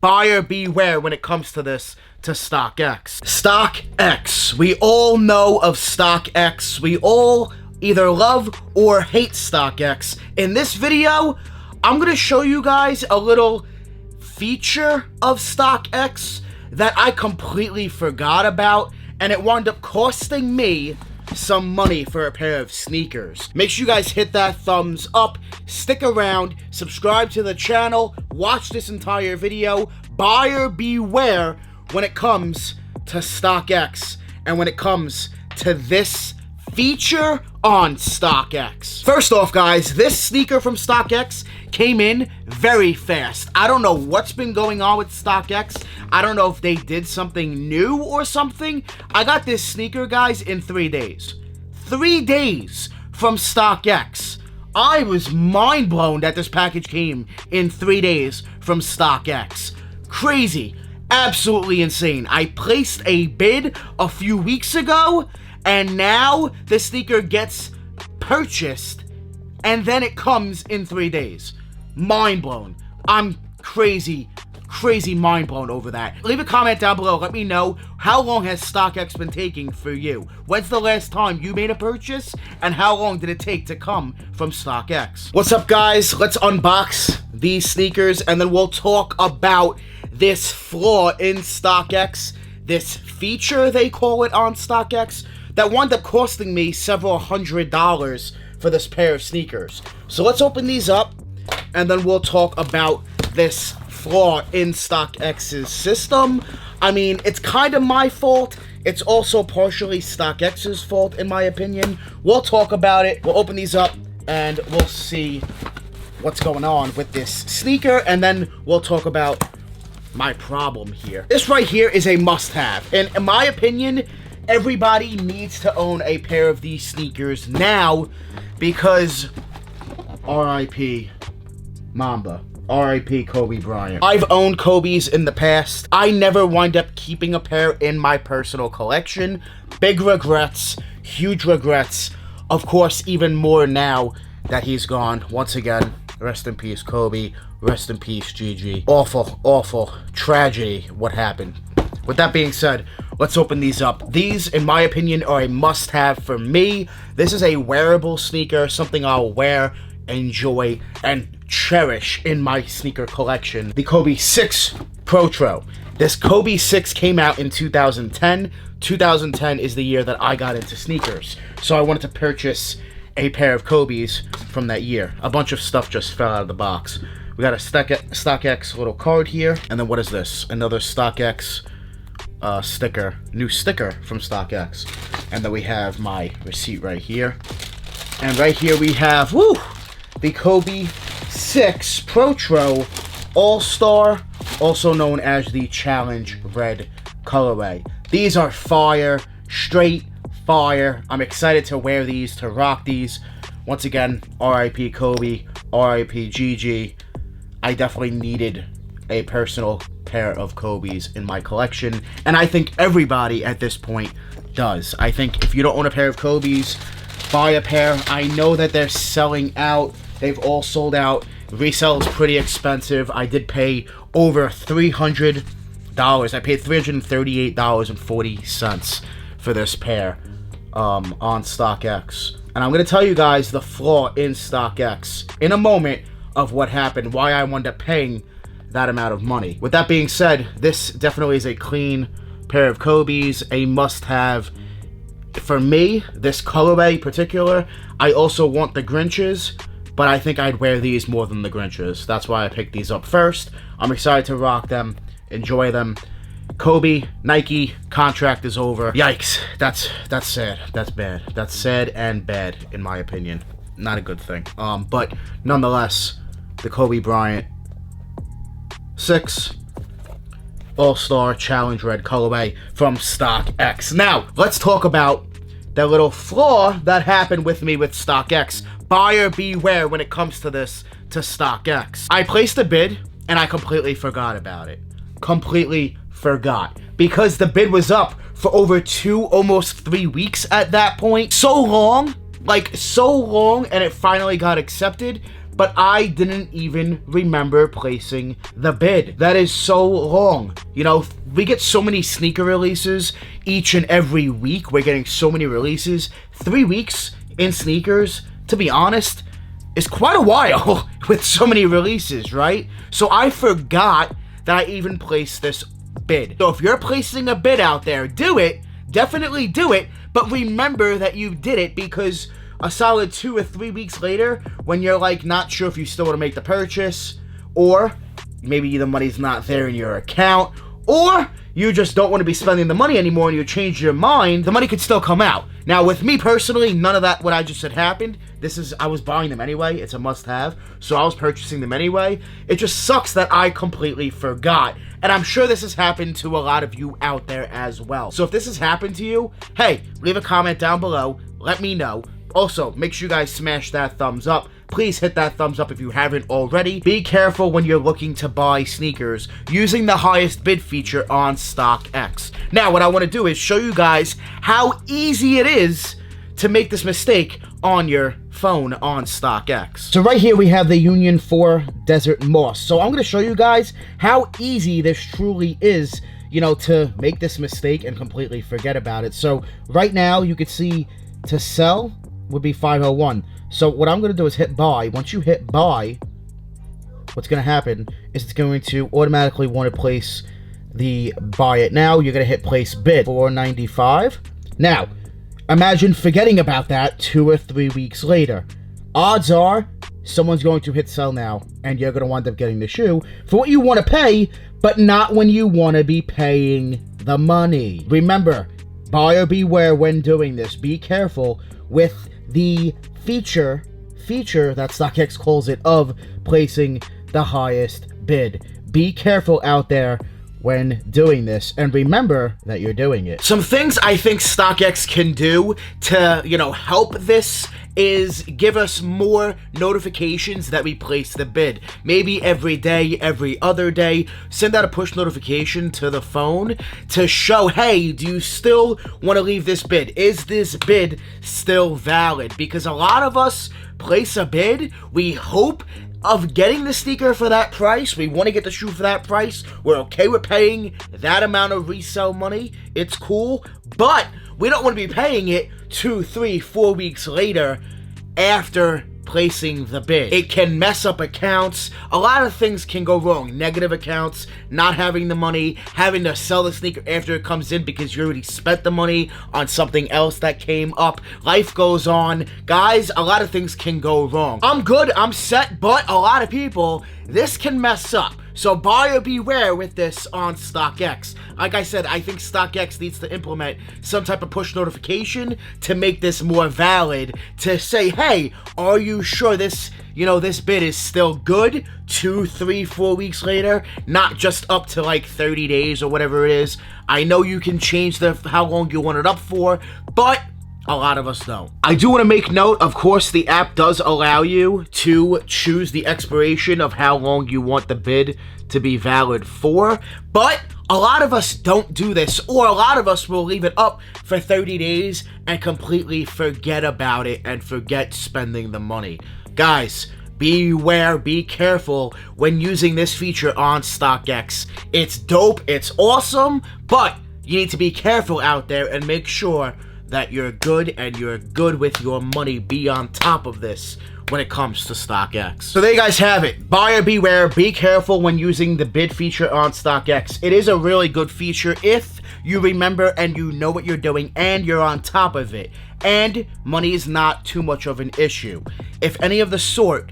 buyer beware when it comes to this, to Stockx. Stockx. We all know of Stockx. We all either love or hate Stockx. In this video, I'm going to show you guys a little feature of Stockx that I completely forgot about, and it wound up costing me some money for a pair of sneakers. Make sure you guys hit that thumbs up, stick around, subscribe to the channel, watch this entire video. Buyer beware when it comes to Stockx and when it comes to this feature on Stockx. First off, guys, this sneaker from Stockx came in very fast. I don't know what's been going on with Stockx. I don't know if they did something new or something. I got this sneaker, guys, in 3 days. 3 days from Stockx. I was mind blown that this package came in 3 days from Stockx. Crazy. Absolutely insane. I placed a bid a few weeks ago, and now the sneaker gets purchased, and then it comes in 3 days. Mind blown. I'm crazy mind blown over that. Leave a comment down below. Let me know, how long has Stockx been taking for you? When's the last time you made a purchase? And how long did it take to come from Stockx? What's up, guys? Let's unbox these sneakers, and then we'll talk about this flaw in Stockx, this feature they call it on Stockx, that wound up costing me several $100s for this pair of sneakers. So let's open these up, and then we'll talk about this flaw in Stockx's system. I mean, it's kind of my fault. It's also partially Stockx's fault, in my opinion. We'll talk about it. We'll open these up, and we'll see what's going on with this sneaker, and then we'll talk about my problem here. This right here is a must-have, and in my opinion, everybody needs to own a pair of these sneakers now, because R.I.P. Mamba. R.I.P. Kobe Bryant. I've owned Kobe's in the past. I never wind up keeping a pair in my personal collection. Big regrets. Huge regrets. Of course, even more now that he's gone. Once again, rest in peace, Kobe. Rest in peace, Gigi. Awful, awful tragedy what happened. With that being said, let's open these up. These, in my opinion, are a must-have for me. This is a wearable sneaker, something I'll wear, enjoy, and cherish in my sneaker collection. The Kobe 6 Protro. This Kobe 6 came out in 2010. 2010 is the year that I got into sneakers. So I wanted to purchase a pair of Kobe's from that year. A bunch of stuff just fell out of the box. We got a Stockx little card here. And then what is this? Another Stockx sticker. New sticker from Stockx. And then we have my receipt right here. And right here we have, the Kobe 6 Protro All-Star, also known as the Challenge Red colorway. These are fire, straight fire. I'm excited to wear these, to rock these. Once again, R.I.P. Kobe, R.I.P. Gigi. I definitely needed a personal pair of Kobe's in my collection, and I think everybody at this point does. I think if you don't own a pair of Kobe's, buy a pair. I know that they're selling out. They've all sold out. Resale is pretty expensive. I did pay over $300. I paid $338.40 for this pair on Stockx. And I'm going to tell you guys the flaw in Stockx in a moment of what happened, why I wound up paying that amount of money. With that being said, this definitely is a clean pair of Kobe's, a must-have. For me, this colorway in particular, I also want the Grinches, but I think I'd wear these more than the Grinches. That's why I picked these up first. I'm excited to rock them, enjoy them. Kobe, Nike, contract is over. Yikes, that's sad, that's bad. That's sad and bad, in my opinion. Not a good thing. But nonetheless, the Kobe Bryant 6 All-Star Challenge Red colorway from Stockx. Now, let's talk about that little flaw that happened with me with Stockx. Buyer beware when it comes to this, to Stockx. I placed a bid, and I completely forgot about it. Completely forgot. Because the bid was up for over 2, almost 3 weeks at that point. So long, and it finally got accepted. but I didn't even remember placing the bid. That is so long. You know, we get so many sneaker releases each and every week. We're getting so many releases. 3 weeks in sneakers, to be honest, is quite a while with so many releases, right? So I forgot that I even placed this bid. So if you're placing a bid out there, do it. Definitely do it. But remember that you did it, because a solid 2 or 3 weeks later, when you're like not sure if you still want to make the purchase, or maybe the money's not there in your account, or you just don't want to be spending the money anymore and you change your mind, the money could still come out. Now, with me personally, none of that what I just said happened. I was buying them anyway. It's a must-have, so I was purchasing them anyway. It just sucks that I completely forgot. And I'm sure this has happened to a lot of you out there as well. So if this has happened to you, hey, leave a comment down below. Let me know. Also, make sure you guys smash that thumbs up. Please hit that thumbs up if you haven't already. Be careful when you're looking to buy sneakers using the highest bid feature on Stockx. Now, what I want to do is show you guys how easy it is to make this mistake on your phone on Stockx. So right here we have the Union 4 Desert Moss. So I'm going to show you guys how easy this truly is, you know, to make this mistake and completely forget about it. So right now you can see to sell would be 501. So what I'm going to do is hit buy. Once you hit buy, what's going to happen is it's going to automatically want to place the buy it now. You're going to hit place bid, 495. Now, imagine forgetting about that 2 or 3 weeks later. Odds are someone's going to hit sell now, and you're going to wind up getting the shoe for what you want to pay, but not when you want to be paying the money. Remember, buyer beware when doing this. Be careful with the feature that Stockx calls it of placing the highest bid. Be careful out there when doing this, and remember that you're doing it. Some things I think Stockx can do to, you know, help this is give us more notifications that we place the bid. Maybe every day, every other day, send out a push notification to the phone to show, hey, do you still want to leave this bid? Is this bid still valid? Because a lot of us place a bid, we hope of getting the sneaker for that price. We want to get the shoe for that price. We're okay with paying that amount of resale money. It's cool, but we don't want to be paying it 2, 3, 4 weeks later after placing the bid. It can mess up accounts. A lot of things can go wrong. Negative accounts, not having the money, having to sell the sneaker after it comes in because you already spent the money on something else that came up. Life goes on. Guys, a lot of things can go wrong. I'm good, I'm set, but a lot of people, this can mess up. So buyer beware with this on Stockx. Like I said, I think Stockx needs to implement some type of push notification to make this more valid, to say, hey, are you sure this, you know, this bid is still good 2, 3, 4 weeks later, not just up to like 30 days or whatever it is. I know you can change how long you want it up for, but a lot of us don't. I do want to make note, of course, the app does allow you to choose the expiration of how long you want the bid to be valid for, but a lot of us don't do this, or a lot of us will leave it up for 30 days and completely forget about it and forget spending the money. Guys, beware, be careful when using this feature on Stockx. It's dope, it's awesome, but you need to be careful out there and make sure that you're good and you're good with your money. Be on top of this when it comes to Stockx. So there you guys have it. Buyer beware, be careful when using the bid feature on Stockx. It is a really good feature if you remember and you know what you're doing and you're on top of it. And money is not too much of an issue. If any of the sort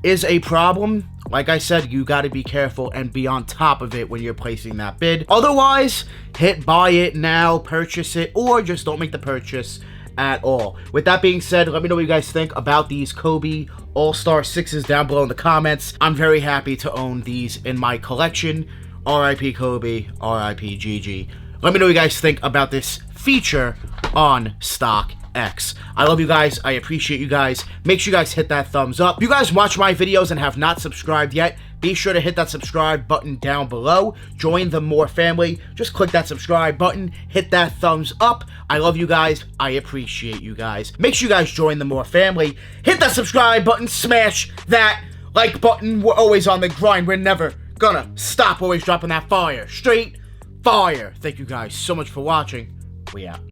is a problem, like I said, you got to be careful and be on top of it when you're placing that bid. Otherwise, hit buy it now, purchase it, or just don't make the purchase at all. With that being said, let me know what you guys think about these Kobe All-Star 6s down below in the comments. I'm very happy to own these in my collection. RIP Kobe, RIP GG. Let me know what you guys think about this feature on Stockx. I love you guys. I appreciate you guys. Make sure you guys hit that thumbs up. If you guys watch my videos and have not subscribed yet, be sure to hit that subscribe button down below. Join the More family. Just click that subscribe button. Hit that thumbs up. I love you guys. I appreciate you guys. Make sure you guys join the More family. Hit that subscribe button. Smash that like button. We're always on the grind. We're never gonna stop. Always dropping that fire. Straight fire. Thank you guys so much for watching. We out.